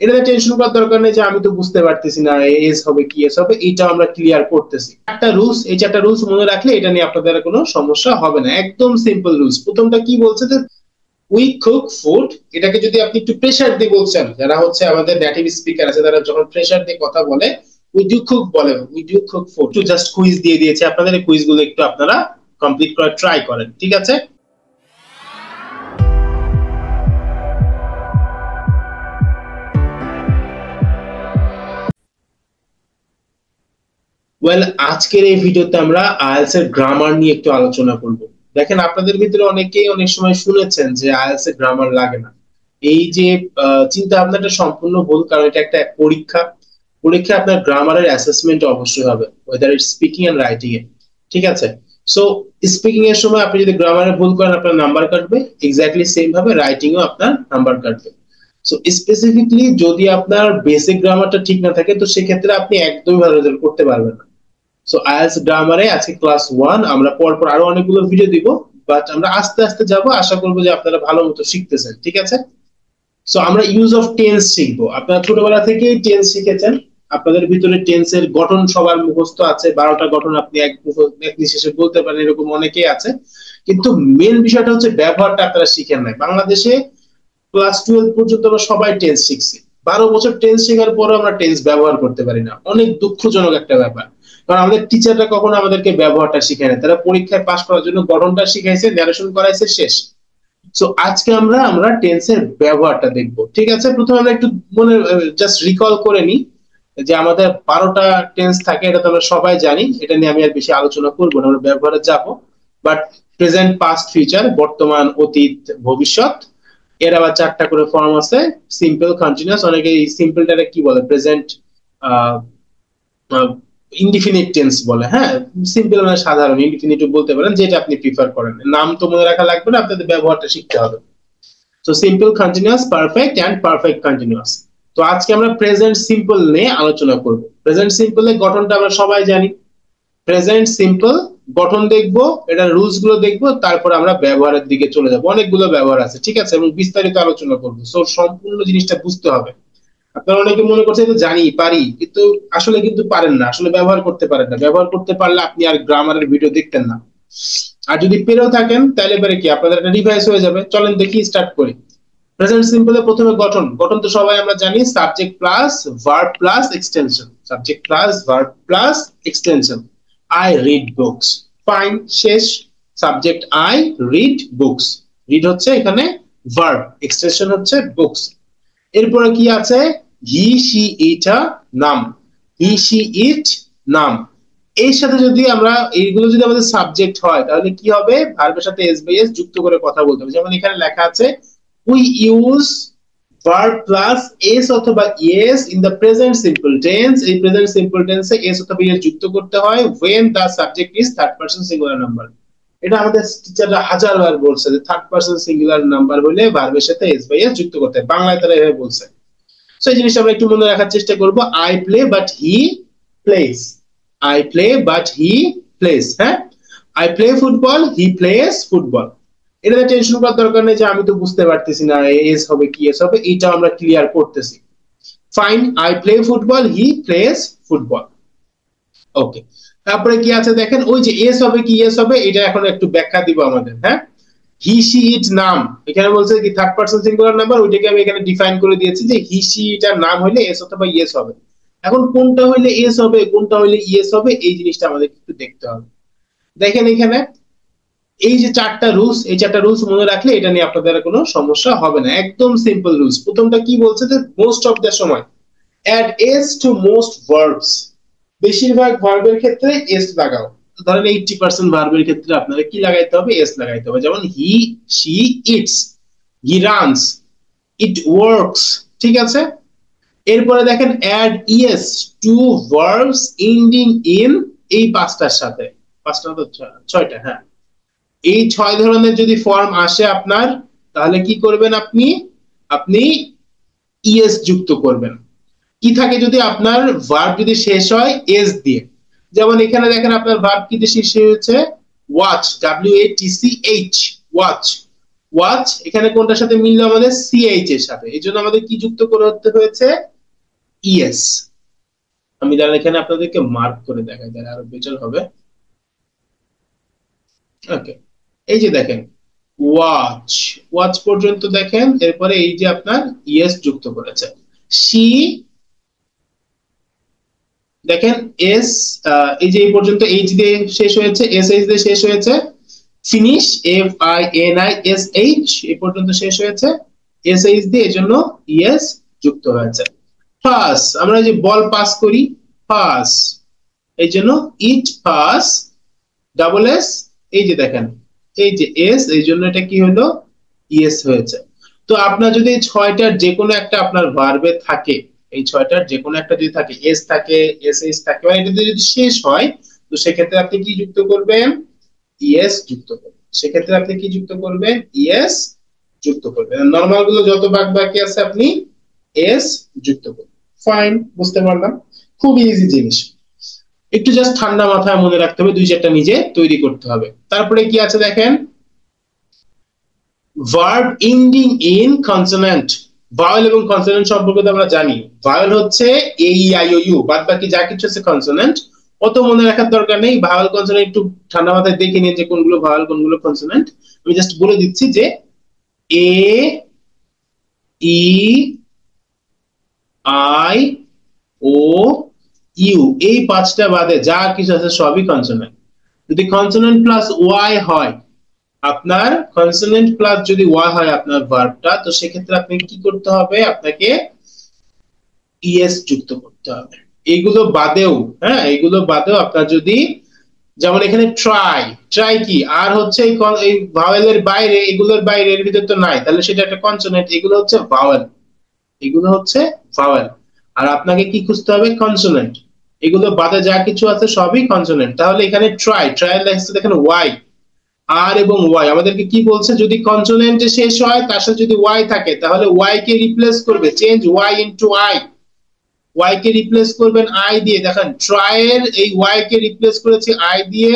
এটাতে টেনশন করার দরকার নেই যে আমি তো বুঝতে পারতেছি না এস হবে কি এস হবে, এটা আমরা ক্লিয়ার করতেছি। একটা রুলস, এই চারটা রুলস মনে রাখলে এটা নিয়ে আপনাদের কোনো সমস্যা হবে না, একদম সিম্পল রুলস। প্রথমটা কি বলছে যে উই কুক ফুড, এটাকে যদি আপনি একটু প্রেসার দিয়ে বলছেন, যারা হচ্ছে আমাদের নেটিভ স্পিকার আছে তারা যখন প্রেসার দিয়ে কথা বলে উই ডু কুক বলে, উই ডু কুক ফুড। একটু জাস্ট কুইজ দিয়ে দিয়েছে আপনাদের, এই কুইজ গুলো একটু আপনারা কমপ্লিট করার ট্রাই করেন, ঠিক আছে? ওয়েল, আজকের এই ভিডিওতে আমরা আইএলটিএস এর গ্রামার নিয়ে একটু আলোচনা করব। দেখেন, আপনাদের ভিতরে অনেকেই অনেক সময় শুনেছেন যে আইএলটিএস এর গ্রামার লাগে না। এই যে চিন্তা ভাবনাটা সম্পূর্ণ ভুল, কারণ এটা একটা পরীক্ষা। পরীক্ষায় আপনার গ্রামারের অ্যাসেসমেন্ট অবশ্যই হবে, whether it's speaking and writing এ, ঠিক আছে? সো স্পিকিং এর সময় আপনি যদি গ্রামারে ভুল করেন আপনার নাম্বার কাটবে, এক্স্যাক্টলি সেম ভাবে রাইটিং ও আপনার নাম্বার কাটবে। সো স্পেসিফিকলি যদি আপনার বেসিক গ্রামারটা ঠিক না থাকে তো সেক্ষেত্রে আপনি একদমই ভালো রেজাল্ট করতে পারবেন না। সো আইএলটিএস গ্রামারে আজকে ক্লাস 1, আমরা পরপর আরো অনেকগুলো ভিডিও দিব, বাট আমরা আস্তে আস্তে যাব, আশা করবো যে আপনারা ভালো মতো শিখতেছেন, ঠিক আছে? সো আমরা ইউজ অফ টেন্স শিখবো। আপনারা ছোটবেলা থেকেই টেন্স শিখেছেন, আপনাদের ভিতরে টেন্সের গঠন সবার মুখস্থ আছে, 12টা গঠন আপনি এক নিঃশ্বাসে বলতে পারেন, এরকম অনেকেই আছে। কিন্তু মেন বিষয়টা হচ্ছে ব্যবহারটা আপনারা শিখেন নাই। বাংলাদেশে ক্লাস 12 পর্যন্ত আমরা সবাই টেন্স শিখছি, 12 বছর টেন্স শেখার পরও আমরা টেন্স ব্যবহার করতে পারি না। অনেক দুঃখজনক একটা ব্যাপার, কারণ আমাদের টিচাররা কখনো আমাদেরকে ব্যবহারটা শিখায় না। তারা পরীক্ষায় পাস করার জন্য গঠনটা শিখাইছে, ন্যারেশন করাইছে, শেষ। সো আজকে আমরা টেন্সের ব্যবহারটা দেখব, ঠিক আছে? প্রথমে আমরা একটু মনে জাস্ট রিকল করে নিই যে আমাদের 12টা টেন্স থাকে, এটা তো আমরা সবাই জানি, এটা নিয়ে আমি আর বেশি আলোচনা করবো না, আমরা ব্যবহারে যাব। বাট প্রেজেন্ট, পাস্ট, ফিউচার, বর্তমান, অতীত, ভবিষ্যৎ, এর আবার 4টা করে ফর্ম আছে। সিম্পল, কন্টিনিউয়াস, অনেকে এই সিম্পলটাকে কি বলে, প্রেজেন্ট ইনডিফিনিট টেন্স বলে। হ্যাঁ, সিম্পল মানে সাধারণ, ইনডিফিনিটিভ বলতে পারেন, যেটা আপনি প্রিফার করেন। নাম তো মনে রাখা লাগবে না, আপনাদের ব্যবহারটা শিখতে হবে। So simple, continuous, perfect and perfect continuous. তো আজকে আমরা প্রেজেন্ট সিম্পল নিয়ে আলোচনা করব। প্রেজেন্ট সিম্পলের গঠনটা আমরা সবাই জানি। প্রেজেন্ট সিম্পল গঠন দেখবো, এটা রুলস গুলো দেখবো, তারপর আমরা ব্যবহারের দিকে চলে যাবো। অনেকগুলো ব্যবহার আছে, ঠিক আছে, এবং বিস্তারিত আলোচনা করবো। সো সম্পূর্ণ জিনিসটা বুঝতে হবে। আপনারা অনেকে মনে করছেন যে জানি, পারি, কিন্তু আসলে কিন্তু পারেন না, আসলে ব্যবহার করতে পারেন না। ব্যবহার করতে পারলে আপনি আর গ্রামারের ভিডিও দেখতেন না। আর যদি পেরেও থাকেন তাহলে এবারে কি আপনাদের একটা রিভাইজ হয়ে যাবে। চলেন দেখি, স্টার্ট করি। প্রেজেন্ট সিম্পলে প্রথমে গঠন। গঠন তো সবাই আমরা জানি, subject plus verb plus extension. Subject plus verb plus extension. I read books, fine, শেষ। Subject I read books, read হচ্ছে এখানে ভার্ব, এক্সটেনশন হচ্ছে বুকস। এরপরে কি আছে, হি শি ইটা, নাম। হি শি ইট, নাম। এর সাথে যদি আমরা এইগুলো যদি আমাদের সাবজেক্ট হয় তাহলে কি হবে, ভার্বের সাথে এস বাই এস যুক্ত করে কথা বলতে হবে। যেমন এখানে লেখা আছে we use verb plus S অথবা ES in the present simple tense. এই প্রেজেন্ট সিম্পল টেন্সে এস অথবা ইএস যুক্ত করতে হয় when the subject is third person singular number। এটা আমাদের টিচাররা হাজারবার বলছে যে থার্ড পারসন সিঙ্গুলার নাম্বার হলে ভার্বের সাথে এস বাই এস যুক্ত করতে হয়, বাংলায় তারা এভাবে বলছে। সো এই জিনিসটা আমরা একটু মনে রাখার চেষ্টা করব। I play but he plays, I play but he plays. হ্যাঁ, I play football, he plays football. এটাতে টেনশন করার দরকার নেই যে আমি তো বুঝতে পারতেছি না এস হবে কি এস হবে, এটা আমরা ক্লিয়ার করতেছি। Fine, I play football, he plays football. Okay, তারপরে কি আছে দেখেন, ওই যে এস হবে কি এস হবে, এটা এখন একটু ব্যাখ্যা দিব আমাদের। হ্যাঁ, হি শি ইট, নাম। এখানে বলছে কি থার্ড পারসন সিঙ্গুলার নাম্বার, ওইটাকে আমি এখানে ডিফাইন করে দিয়েছি যে হি শি এটার নাম হইলে এস অথবা ইয়েস হবে। এখন কোনটা হইলে এস হবে, কোনটা হইলে ইয়েস হবে, এই জিনিসটা আমাদের একটু দেখতে হবে। দেখেন এখানে এই যে 4টা রুলস, এই 4টা রুলস মনে রাখলে এটা নিয়ে আপনাদের কোনো সমস্যা হবে না, একদম সিম্পল রুলস। প্রথমটা কি বলছে যে মোস্ট অফ দ্য সময় add S to most verbs, বেশিরভাগ ভার্বের ক্ষেত্রে এস লাগাও। ধরেন 80% ভার্বের ক্ষেত্রে আপনারা কি লাগাইতে হবে, এস লাগাইতে হবে। যেমন he she eats, he runs, it works, ঠিক আছে? এরপরে দেখেন add ES to verbs ending in, এই 5টার সাথে, 5টা তো 6টা, হ্যাঁ, এই 6 ধরনের যদি ফর্ম আসে আপনার, তাহলে কি করবেন আপনি, আপনি ইএস যুক্ত করবেন। কি থাকে যদি আপনার ভার্ব যদি শেষ হয় এস দিয়ে, যেমন এখানে দেখেন আপনার ভার্ব কি দিয়ে শেষ হয়েছে, watch, W A T C H, watch. Watch এখানে কোনটার সাথে মিললো আমাদের সিএইচ এর সাথে, এই জন্য আমাদের কি যুক্ত করতে হয়েছে ইএস। আমি তাহলে এখানে আপনাদেরকে মার্ক করে দেখাই, তাহলে আরো বেটার হবে। ওকে, এই যে দেখেন ওয়াচ, ওয়াচ পর্যন্ত দেখেন, এরপরে এই যে আপনার ইএস যুক্ত করেছে। সি দেখেন এস, এই যে এই পর্যন্ত এইচ দিয়ে শেষ হয়েছে, এস এইচ দিয়ে শেষ হয়েছে, finish F I N I S H এই পর্যন্ত শেষ হয়েছে এস এইচ দিয়ে, এজন্য ইএস যুক্ত হয়েছে। পাস, আমরা যে বল পাস করি পাস, এই জন্য ইট পাস ডাবল এস, এই যে দেখেন এই যে এস, এই জন্য এটা কি হলো ইএস হয়েছে। তো আপনার যদি ছয়টার যে কোনো একটা আপনার ভার্বে থাকে, এই ছয়টার যে কোনো একটা যদি থাকে, এস থাকে এস এইচ থাকে, বা এটা যদি শেষ হয়, তো সেক্ষেত্রে আপনি কি যুক্ত করবেন ইএস যুক্ত করবেন, সেক্ষেত্রে আপনি কি যুক্ত করবেন ইএস যুক্ত করবেন। নরমাল গুলো যত বাদ বাকি আছে আপনি এস যুক্ত করবেন। ফাইন, বুঝতে পারলাম, খুব ইজি জিনিস। একটু জাস্ট ঠান্ডা মাথায় মনে রাখতে হবে, দুই চারটা নিজে তৈরি করতে হবে। তারপরে কি আছে দেখেন, verb ending in consonant. Vowel এবং কনসোনেন্ট সম্পর্কে তো আমরা জানি, ভাওয়েল হচ্ছে এ ই আই ও ইউ, বাদ বাকি যা কিছু আছে কনসোনেন্ট, অত মনে রাখার দরকার নেই। ভাওয়েল কনসোনেন্ট একটু ঠান্ডা মাথায় দেখে নিন যে কোনগুলো ভাওয়েল কোনগুলো কনসোনেন্ট। আমি জাস্ট বলে দিচ্ছি যে এ ই আই ও ইউ এই পাঁচটা বাদে যা কিছু আছে সবই কনসোনেন্ট। যদি কনসোনেন্ট প্লাস ওয়াই হয় আপনার, কনসোনেন্ট প্লাস যদি ওয়াই হয় আপনার ভার্বটা, তো সেক্ষেত্রে আপনি কি করতে হবে, আপনাকে ইএস যুক্ত করতে হবে। এইগুলো বাদেও, হ্যাঁ এইগুলো বাদেও আপনার যদি, যেমন এখানে ট্রাই, ট্রাই কি আর হচ্ছে এই ভাওয়েলের বাইরে, এগুলোর বাইরে এর ভিতর তো নাই, তাহলে সেটা একটা কনসোনেন্ট, এগুলো হচ্ছে ভাওয়েল, এগুলো হচ্ছে ভাওয়েল। আর আপনাকে কি খুঁজতে হবে কনসোনেন্ট, এগুলো বাদে যা কিছু আছে সবই কনসোনেন্ট। তাহলে এখানে ট্রাই, ট্রাই লেখছে দেখেন ওয়াই, আর এবং ওয়াই আমাদেরকে কি বলছে, যদি কনসোনেন্টে শেষ হয় তার সাথে যদি ওয়াই থাকে তাহলে ওয়াই কে রিপ্লেস করবে, change Y into I, Y কে রিপ্লেস করবেন আই দিয়ে। দেখেন ট্রাই এর এই ওয়াই কে রিপ্লেস করেছি আই দিয়ে,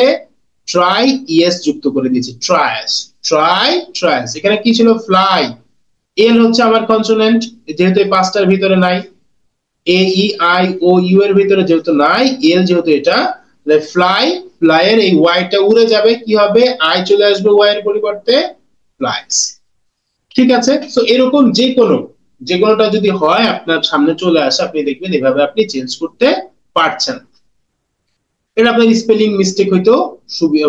ট্রাই ইএস যুক্ত করে দিয়েছি, ট্রাইস, ট্রাই ট্রাইস। এখানে কি ছিল ফ্লাই, এল হচ্ছে আমার কনসোনেন্ট, যেহেতু এই পাঁচটার ভিতরে নাই, এ ই আই ও ইউ এর ভিতরে যেহেতু নাই, এল যেহেতু এটা, ফ্লাই, ফ্লাই এর এই ওয়াইটা উড়ে যাবে, কি হবে আই চলে আসবে ওয়াই এর পরিবর্তে, ফ্লাইস। ঠিক আছে, সো এরকম যে কোনোটা যদি হয় আপনার সামনে চলে আসে, আপনি দেখবেন এভাবে আপনি চেঞ্জ করতে পারছেন। এটা আপনার স্পেলিং মিস্টেক হইতো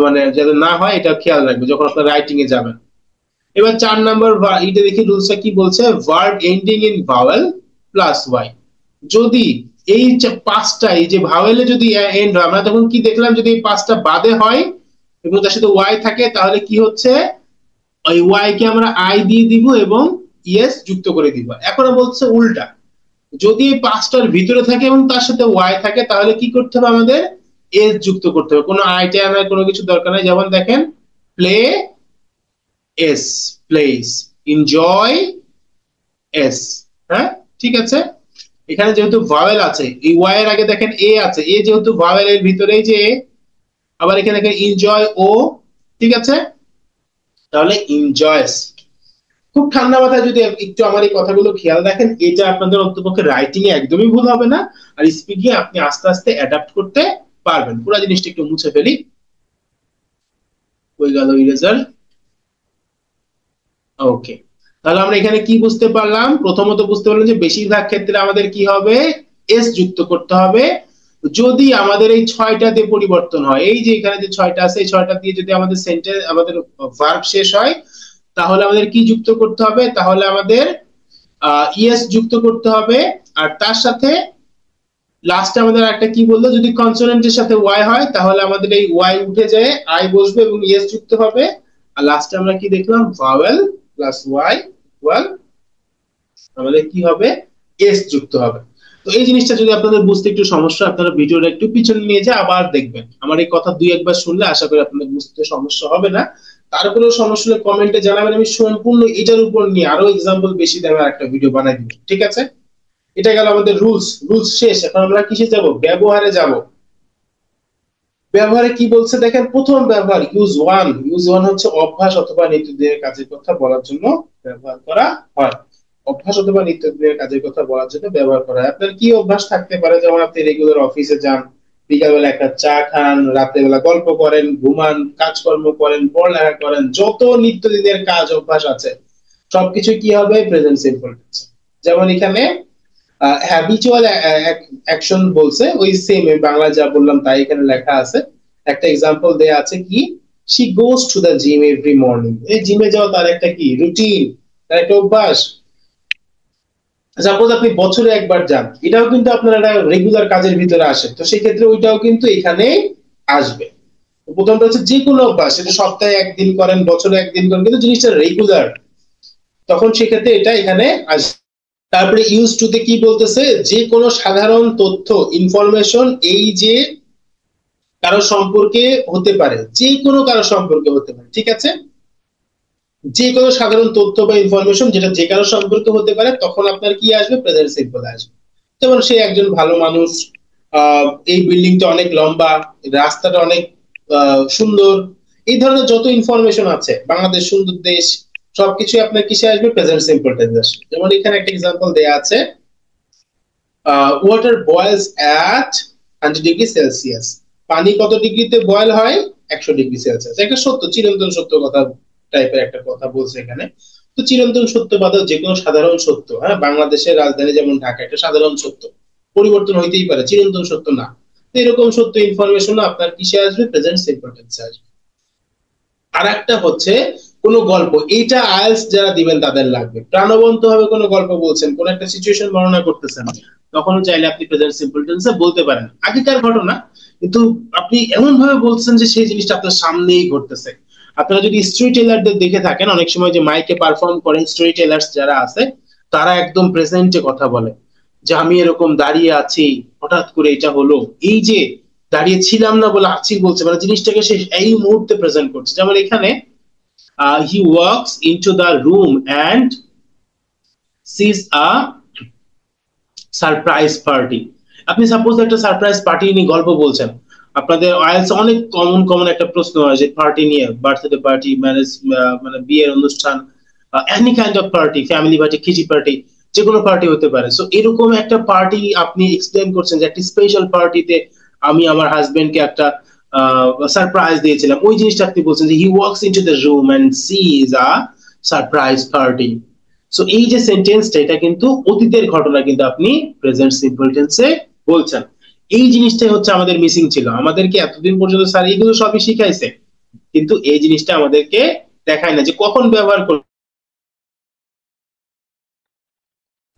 মানে যাতে না হয় এটা খেয়াল রাখবে যখন আপনার রাইটিং এ যাবেন। এবার 4 নাম্বার এটা দেখি রুলসটা কি বলছে, verb ending in vowel plus Y. যদি এই পাঁচটা, এই যে ভাওয়েলে যদি এন্ড হয়, আমরা তখন কি দেখলাম, যদি এই পাঁচটা বাদে হয় এবং তার সাথে ওয়াই থাকে, তাহলে কি হচ্ছে ওই ওয়াই কে আমরা আই দিয়ে দিব এবং ইএস যুক্ত করে দিব। এখন বলছে উল্টা, যদি এই পাঁচটার ভিতরে থাকে এবং তার সাথে ওয়াই থাকে, তাহলে কি করতে হবে আমাদের এস যুক্ত করতে হবে, কোনো আইটা আনার কোনো কিছু দরকার নাই। যেমন দেখেন play S, place, enjoy S, হ্যাঁ ঠিক আছে। এখানে যেহেতু ভাওয়েল আছে, এই ওয়াই এর আগে দেখেন এ আছে, এ যেহেতু ভাওয়েল এর ভিতরেই যে, আবার এখানে দেখেন এনজয় ও, ঠিক আছে, তাহলে এনজয়স। খুব ঠান্ডা মাথায় যদি একটু আমার এই কথাগুলো খেয়াল রাখেন, এটা আপনাদের অন্ততপক্ষে রাইটিং এ একদমই ভুল হবে না, আর স্পিকিং এ আপনি আস্তে আস্তে অ্যাডাপ্ট করতে পারবেন। পুরো জিনিসটা একটু মুছে ফেলি, হয়ে গেল ইরেজার। ওকে, তাহলে আমরা এখানে কি বুঝতে পারলাম, প্রথমত বুঝতে পারলাম যে বেশিরভাগ ক্ষেত্রে আমাদের কি হবে এস যুক্ত করতে হবে যদি আমাদের এই ছয়টাতে পরিবর্তন হয়। এই যে এখানে যে ছয়টা আছে, এই ছয়টা দিয়ে যদি আমাদের সেন্টেন্স, আমাদের ভার্ব শেষ হয়, তাহলে আমাদের কি যুক্ত করতে হবে, তাহলে আমাদের ইএস যুক্ত করতে হবে। আর তার সাথে লাস্টে আমাদের একটা কি বললো, যদি কনসোনেন্টের সাথে ওয়াই হয় তাহলে আমাদের এই ওয়াই উঠে যায়, আই বসবে এবং ইএস যুক্ত হবে। আর লাস্টে আমরা কি দেখলাম, ভাওয়েল প্লাস ওয়াই ইকুয়াল আমাদের কি হবে এস যুক্ত হবে। তো এই জিনিসটা যদি আপনাদের বুঝতে একটু সমস্যা, আপনারা ভিডিওটা একটু পিছনে নিয়ে যা আবার দেখবেন, আমার এই কথা দুই একবার শুনলে আশা করি আপনাদের বুঝতে সমস্যা হবে না। তারপরেও সমস্যা হলে কমেন্টে জানাবেন, আমি সম্পূর্ণ এটার উপর নিয়ে আরো এক্সাম্পল বেশি দেওয়ার একটা ভিডিও বানাই দিব, ঠিক আছে। এটা গেল আমাদের রুলস, রুলস শেষ। এখন আমরা কিসে যাব, ব্যবহারে যাব। ব্যবহারে কি বলছে দেখেন, প্রথম ব্যবহার ইউজ ওয়ান হচ্ছে অভ্যাস অথবা নিত্যদিনের কাজের কথা বলার জন্য ব্যবহার করা হয়। অভ্যাস অথবা নিত্যদিনের কাজের কথা বলার জন্য ব্যবহার করা হয়। আপনার কি অভ্যাস থাকতে পারে, যেমন আপনি রেগুলার অফিসে যান, বিকালবেলা একটা চা খান, রাত্রেবেলা গল্প করেন, ঘুমান, কাজকর্ম করেন, পড়ালেখা করেন, যত নিত্যদিনের কাজ অভ্যাস আছে সবকিছু কি হবে, প্রেজেন্ট সিম্পল টেন্স। যেমন এখানে হ্যাবিচুয়াল অ্যাকশন বলছে, ওই সেম বাংলা যা বললাম তাই এখানে লেখা আছে। একটা এক্সাম্পল দেয়া আছে কি, she goes to the gym every morning. এই জিমে যাওয়া তার একটা কি রুটিন, তার একটা অভ্যাস। সাপোজ আপনি বছরে একবার যান, এটাও কিন্তু আপনার একটা রেগুলার কাজের ভিতরে আসে, তো সেক্ষেত্রে ওইটাও কিন্তু এখানে আসবে। প্রথমটা হচ্ছে যে কোনো অভ্যাস, এটা সপ্তাহে একদিন করেন, বছরে একদিন করেন, কিন্তু জিনিসটা রেগুলার, তখন সেক্ষেত্রে এটা এখানে আসবে। তারপরে ইউজ টু তে কি বলতেছে, যে কোনো সাধারণ তথ্য ইনফরমেশন, এই যে কারো সম্পর্কে হতে পারে, যে কোনো কারো সম্পর্কে হতে পারে, ঠিক আছে, যে কোনো সাধারণ তথ্য বা ইনফরমেশন যেটা যে কারো সম্পর্কে হতে পারে, তখন আপনার কি আসবে, প্রেজেন্ট সিম্পল আসবে। যেমন সে একজন ভালো মানুষ, এই বিল্ডিংটা অনেক লম্বা, রাস্তাটা অনেক সুন্দর, এই ধরনের যত ইনফরমেশন আছে, বাংলাদেশ সুন্দর দেশ, সবকিছু আপনার কিসে আসবে, প্রেজেন্ট সিম্পল টেন্স আসবে। যেমন এখানে একটা এক্সাম্পল দেয়া আছে, ওয়াটার বয়েলস অ্যাট 100°C। পানি কত ডিগ্রিতে বয়েল হয়, 100°C। একটা সত্য, চিরন্তন সত্য কথা টাইপের একটা কথা বলছে এখানে। তো চিরন্তন সত্য বাদে যে কোনো সাধারণ সত্য, হ্যাঁ, বাংলাদেশের রাজধানী যেমন ঢাকা, একটা সাধারণ সত্য, পরিবর্তন হইতেই পারে, চিরন্তন সত্য না। তো এরকম সত্য ইনফরমেশন আপনার কিসে আসবে, প্রেজেন্ট সিম্পল টেন্সে আসবে। আর একটা হচ্ছে কোন গল্প, এইটা আইএলটিএস যারা দিবেন তাদের লাগবে। প্রাণবন্ত ভাবে কোনো গল্প বলছেন, কোন একটা সিচুয়েশন বর্ণনা করতেছেন, তখন চাইলে আপনি প্রেজেন্ট সিম্পল টেন্সে বলতে পারেন, আগেকার ঘটনা, কিন্তু আপনি এমন ভাবে বলছেন যে সেই জিনিসটা আপনার সামনেই ঘটতেছে। আপনারা যদি স্টোরি টেলারদের দেখে থাকেন, অনেক সময় যে মাইকে পারফর্ম করেন স্টোরি টেলার্স যারা আছে, তারা একদম প্রেজেন্টে কথা বলে, যে আমি এরকম দাঁড়িয়ে আছি, হঠাৎ করে এটা হলো, এই যে দাঁড়িয়ে ছিলাম না বলে আছি বলছে, মানে জিনিসটাকে সে এই মুহূর্তে প্রেজেন্ট করছে। যেমন এখানে he walks into the room and sees a surprise party. আপনি সাপোজ একটা সারপ্রাইজ পার্টি নিয়ে গল্প বলছেন, আপনাদের আইএলটিএস অনেক কমন কমন একটা প্রশ্ন হয় যে পার্টি নিয়ে, বার্থডে পার্টি, ম্যারেজ, মানে বিয়ের অনুষ্ঠান, any kind off party, family party, Kitty party, যে কোনো পার্টি হতে পারে। সো এরকম একটা পার্টি আপনি এক্সপ্লেন করছেন যে একটা স্পেশাল পার্টিতে আমি আমার হাজবেন্ডকে একটা সারপ্রাইজ দিয়েছিলাম, ওই জিনিসটা আপনি বলছেন যে he walks into the room and sees a surprise party. So এই যে সেন্টেন্সটা, এটা কিন্তু অতীতের ঘটনা, কিন্তু আপনি প্রেজেন্ট সিম্পল টেন্সে বলছেন। এই জিনিসটাই হচ্ছে আমাদের মিসিং ছিল। আমাদেরকে এতদিন পর্যন্ত স্যার এইগুলো সবই শিখাইছে, কিন্তু এই জিনিসটা আমাদেরকে দেখায় না যে কখন ব্যবহার করব।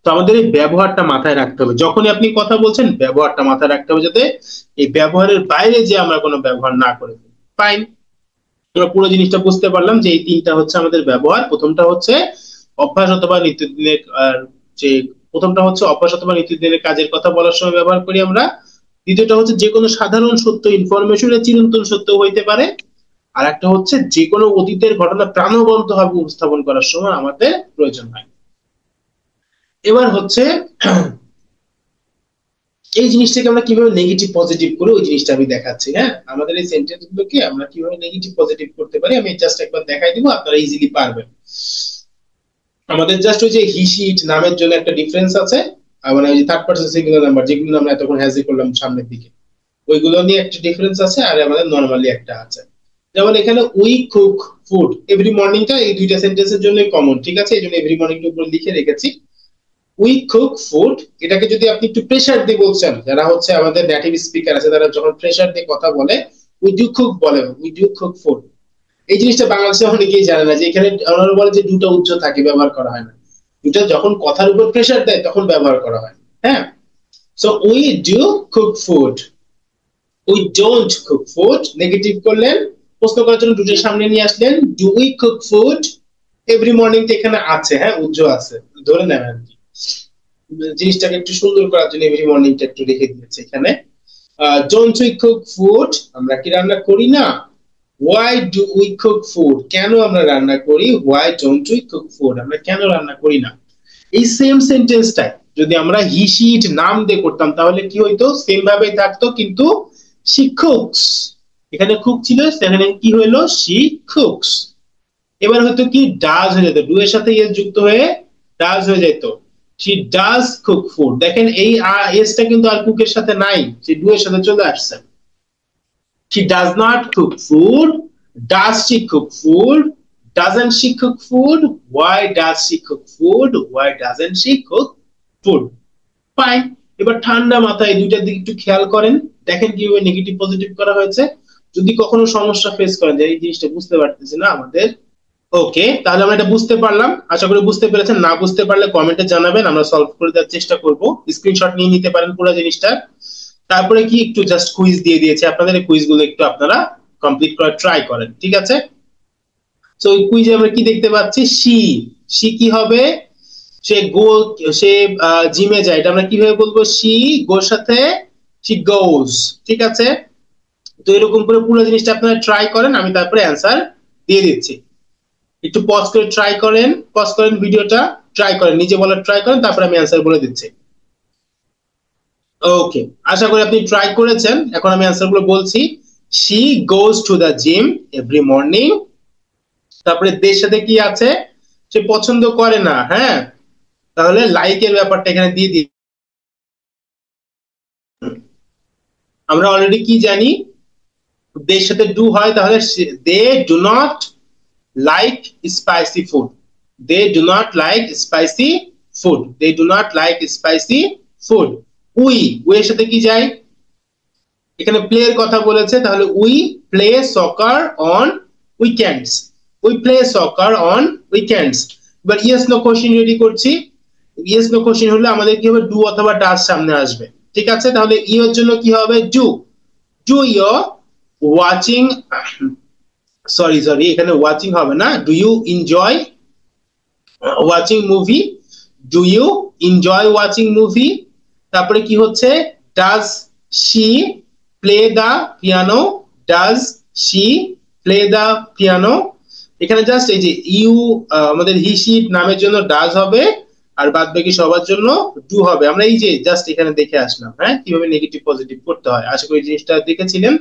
তো আমাদের এই ব্যবহারটা মাথায় রাখতে হবে, যখনই আপনি কথা বলছেন ব্যবহারটা মাথায় রাখতে হবে, যাতে এই ব্যবহারের বাইরে যে আমরা কোনো ব্যবহার না করে ফেলি। ফাইন, আমরা পুরো জিনিসটা বুঝতে পারলাম যে এই তিনটা হচ্ছে আমাদের ব্যবহার। প্রথমটা হচ্ছে অভ্যাস অথবা নিত্যদিনের, যে প্রথমটা হচ্ছে অভ্যাস অথবা নিত্যদিনের কাজের কথা বলার সময় ব্যবহার করি আমরা। দ্বিতীয়টা হচ্ছে যে কোনো সাধারণ সত্য ইনফরমেশনের চিরন্তন সত্য হইতে পারে। আর একটা হচ্ছে যে কোনো অতীতের ঘটনা প্রাণবন্ত ভাবে উপস্থাপন করার সময় আমাদের প্রয়োজন হয়। এবার হচ্ছে এই জিনিসটাকে আমরা কিভাবে নেগেটিভ পজিটিভ করে, ওই জিনিসটা আমি দেখাচ্ছি। হ্যাঁ, আমাদের এই সেন্টেন্স গুলোকে আমরা কিভাবে নেগেটিভ পজিটিভ করতে পারি, আমি জাস্ট একবার দেখাই দিব, আপনারা ইজিলি পারবেন। আমাদের জাস্ট ওই যে হি শিট নামের জন্য একটা ডিফারেন্স আছে, মানে ওই যে থার্ড পারসন সিঙ্গুলার নাম্বার যেগুলো আমরা এতক্ষণ হ্যাজি করলাম সামনের দিকে, ওইগুলো নিয়ে একটা ডিফারেন্স আছে, আর আমাদের নরমালি একটা আছে। যেমন এখানে উই কুক ফুড এভরি মর্নিংটা এই দুইটা সেন্টেন্সের জন্য কমন, ঠিক আছে, এই জন্য এভরি মর্নিংটা উপরে লিখে রেখেছি। উই কুক ফুড, এটাকে যদি আপনি একটু প্রেসার দিয়ে বলছেন, যারা হচ্ছে আমাদের নেটিভ স্পিকার আছে তারা যখন প্রেসার দিয়ে কথা বলে উই ডু কুক বলে, উই ডু কুক ফুড। এই জিনিসটা বাংলাদেশে অনেকেই জানে না যে এখানে ওনারা বলে যে দুটো উচ্চ থাকে, ব্যবহার করা হয় না। দুটো যখন কথার উপর প্রেসার দেয় তখন ব্যবহার করা হয়। হ্যাঁ, so we do cook food, we don't cook food negative করলেন, প্রশ্ন করার জন্য দুটোর সামনে নিয়ে আসলেন। Do we cook food every morning এখানে আছে, হ্যাঁ, উজ্জ আছে, ধরে নেন আর কি, জিনিসটাকে একটু সুন্দর করার জন্য এভরি মর্নিংটা একটু রেখে দিয়েছে এখানে। ডোন্ট উই কুক ফুড, আমরা কি রান্না করি না। Why do we cook food, কেন আমরা রান্না করি। Why don't we cook food, আমরা কেন রান্না করি না। এই সেম সেন্টেন্সটাই যদি আমরা হি শিট নাম দিয়ে করতাম তাহলে কি হইতো, সেম ভাবেই থাকতো, কিন্তু শিক্ষক এখানে কুক ছিল, সেখানে কি হলো she cooks। এবার হয়তো কি ডাজ হয়ে যেত, ডু এর সাথে এস যুক্ত হয়ে ডাজ হয়ে যেত, she does cook food। দেখেন এই এসটা কিন্তু আর কুকের সাথে নাই, সে ডু এর সাথে চলে আসছে। she does not cook food, does she cook food, doesn't she cook food, why does she cook food, why doesn't she cook food। Fine. এবার ঠান্ডা মাথায় এই দুইটার দিকে একটু খেয়াল করেন, দেখেন কিভাবে নেগেটিভ পজিটিভ করা হয়েছে। যদি কখনো সমস্যা ফেস করেন যে এই জিনিসটা বুঝতে পারতেছি না আমাদের, ওকে, তাহলে আমরা এটা বুঝতে পারলাম, আশা করি বুঝতে পেরেছেন। না বুঝতে পারলে কমেন্টে জানাবেন, আমরা সলভ করে দেওয়ার চেষ্টা করব। স্ক্রিনশট নিয়ে নিতে পারেন পুরো জিনিসটা। তারপরে কি একটু জাস্ট কুইজ দিয়ে দিয়েছে আপনাদের, এই কুইজগুলো একটু আপনারা কমপ্লিট করার ট্রাই করেন, ঠিক আছে। সো এই কুইজে আমরা কি দেখতে পাচ্ছি, সি কি হবে, সে জিমে যায়, এটা আমরা কিভাবে বলবো, সি গোর সাথে সি গোজ, ঠিক আছে। তো এরকম করে পুরো জিনিসটা আপনারা ট্রাই করেন, আমি তারপরে অ্যান্সার দিয়ে দিচ্ছি। একটু পজ করে ট্রাই করেন, পজ করেন ভিডিওটা, ট্রাই করেন, নিজে বলার ট্রাই করেন, তারপরে আমি অ্যান্সার বলে দিচ্ছি। ওকে, আশা করি আপনি ট্রাই করেছেন। এখন আমি অ্যান্সার গুলো বলছি। she goes to the gym every morning। তারপরে দের সাথে কি আছে, সে পছন্দ করে না, হ্যাঁ, তাহলে লাইকের ব্যাপারটা এখানে দিয়ে দিই। আমরা অলরেডি কি জানি, দের সাথে ডু হয়, তাহলে they do not like spicy food, they do not like spicy food, they do not like spicy food. We এর সাথে কি যায়, এখানে প্লে এর কথা বলেছে, তাহলে we play soccer on weekends, we play soccer on weekends. এবার ইয়েস নো কোশ্চেন রেডি করছি। ইয়েস নো কোশ্চেন হলে আমাদের কি হবে, ডু অথবা ডাজ সামনে আসবে, ঠিক আছে। তাহলে ই এর জন্য কি হবে, do, do you watching, sorry এখানে ওয়াচিং হবে না, do you enjoy watching movie, do you enjoy watching movie. তারপরে কি হচ্ছে, does she play the piano, does she play the piano. এখানে জাস্ট এই যে ইউ আমাদের হি শি নামের জন্য ডাজ হবে, আর বাদ বাকি সবার জন্য ডু হবে। আমরা এই যে জাস্ট এখানে দেখে আসলাম, হ্যাঁ, কিভাবে নেগেটিভ পজিটিভ করতে হয়। আশা করি জিনিসটা দেখেছিলেন।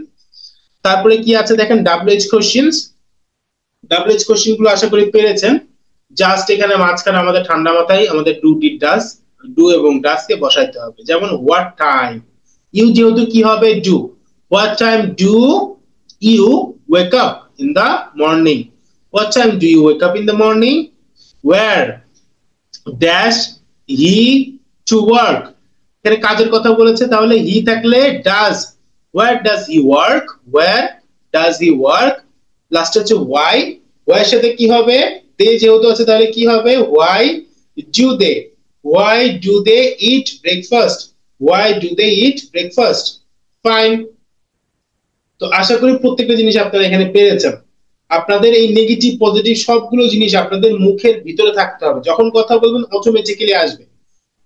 তারপরে কি আছে দেখেন, ডাব্লিউএইচ কোশ্চেনস, ডাব্লিউএইচ কোশ্চেন গুলো আশা করি পেরেছেন। জাস্ট এখানে মাঝখানে আমাদের ঠান্ডা মাথায় আমাদের ডু ডিড ডাজ, ডু এবং ডাজ কে বসাইতে হবে। যেমন হোয়াট টাইম, ইউ যেহেতু কি হবে do, what time do you wake up in the morning, what time do you wake up in the morning, where does he to work, এখানে কাজের কথা বলেছে, তাহলে হি থাকলে does, where does he work, where does he work. Last হচ্ছে why, why এর সাথে কি হবে, দে যেহেতু আছে তাহলে কি হবে, why do they, why do they eat breakfast, why do they eat breakfast. Fine. তো আশা করি প্রত্যেকটা জিনিস আপনারা এখানে পেরেছেন। আপনাদের এই নেগেটিভ পজিটিভ সবগুলো জিনিস আপনাদের মুখের ভিতরে থাকতে হবে, যখন কথা বলবেন অটোমেটিক্যালি আসবে।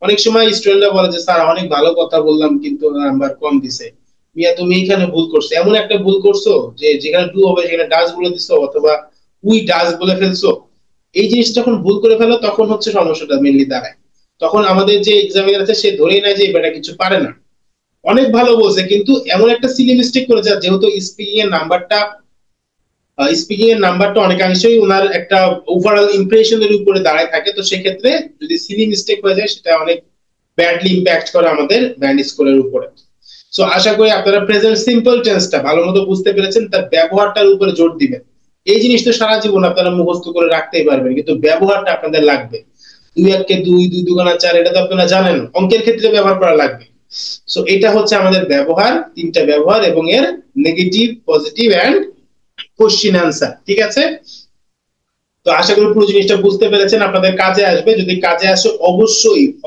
অনেক সময় স্টুডেন্টরা বলে যে স্যার অনেক ভালো কথা বললাম কিন্তু নাম্বার কম দিছে, মিয়া তুমি এখানে ভুল করছো, এমন একটা ভুল করছো যে যেখানে ডু হবে সেখানে ডাজ বলে দিছো, অথবা উই ডাজ বলে ফেলছো। এই জিনিসটা যখন ভুল করে ফেলো তখন হচ্ছে সমস্যাটা মেনলি দাঁড়ায়। তখন আমাদের যে এক্সামিনার আছে সে ধরেই নেয় যে এটা কিছু পারে না, অনেক ভালো বলছে কিন্তু এমন একটা সিলি মিস্টেক করেছে, যেহেতু স্পিকিং এর নাম্বারটা অনেকাংশেই ওনার একটা ওভারঅল ইমপ্রেশনের উপরে দাঁড়ায় থাকে। তো সেক্ষেত্রে যদি সিলি মিস্টেক হয়ে যায় সেটা অনেক ব্যাডলি ইম্প্যাক্ট করে আমাদের ব্যান্ড স্কোরের উপরে। সো আশা করি আপনারা প্রেজেন্ট সিম্পল টেন্সটা ভালো মতো বুঝতে পেরেছেন, তার ব্যবহারটার উপরে জোর দিবেন। এই জিনিসটা সারা জীবন আপনারা মুখস্থ করে রাখতেই পারবেন, কিন্তু ব্যবহারটা আপনাদের লাগবে। 2 1 কে 2, 2 2 4, এটা তো আপনারা জানেন, অঙ্কের ক্ষেত্রে ব্যবহার করা লাগবে। সো এটা হচ্ছে আমাদের ব্যবহার, 3টা ব্যবহার এবং এর negative, positive and question answer, ঠিক আছে। তো আশা করি পুরো জিনিসটা বুঝতে পেরেছেন, আপনাদের কাজে আসবে। যদি কাজে আসে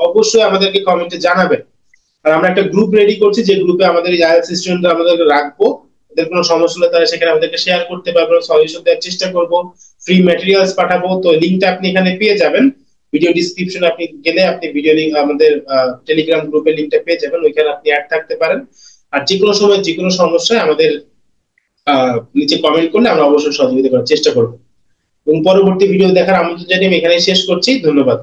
অবশ্যই আমাদেরকে কমেন্টে জানাবেন। আর আমরা একটা গ্রুপ রেডি করছি, যে গ্রুপে আমাদের আইএলটিএস স্টুডেন্টরা আমাদেরকে রাখবো, এদের কোনো সমস্যা হলে তারা সেখানে আমাদেরকে শেয়ার করতে পারবেন, সলিউশন দেওয়ার চেষ্টা করব, ফ্রি ম্যাটেরিয়ালস পাঠাবো। তো লিংকটা আপনি এখানে পেয়ে যাবেন, ভিডিও ডিসক্রিপশনে আপনি গেলে আপনি ভিডিও লিংক, আমাদের টেলিগ্রাম গ্রুপের লিংকটা পেয়ে যাবেন, ওইখানে আপনি অ্যাড থাকতে পারেন। আর যে কোনো সময় যে কোনো সমস্যায় আমাদের নিচে কমেন্ট করলে আমরা অবশ্যই সহযোগিতা করার চেষ্টা করব। এবং পরবর্তী ভিডিও দেখার আমন্ত্রণ জানিয়ে আমি এখানে শেষ করছি। ধন্যবাদ।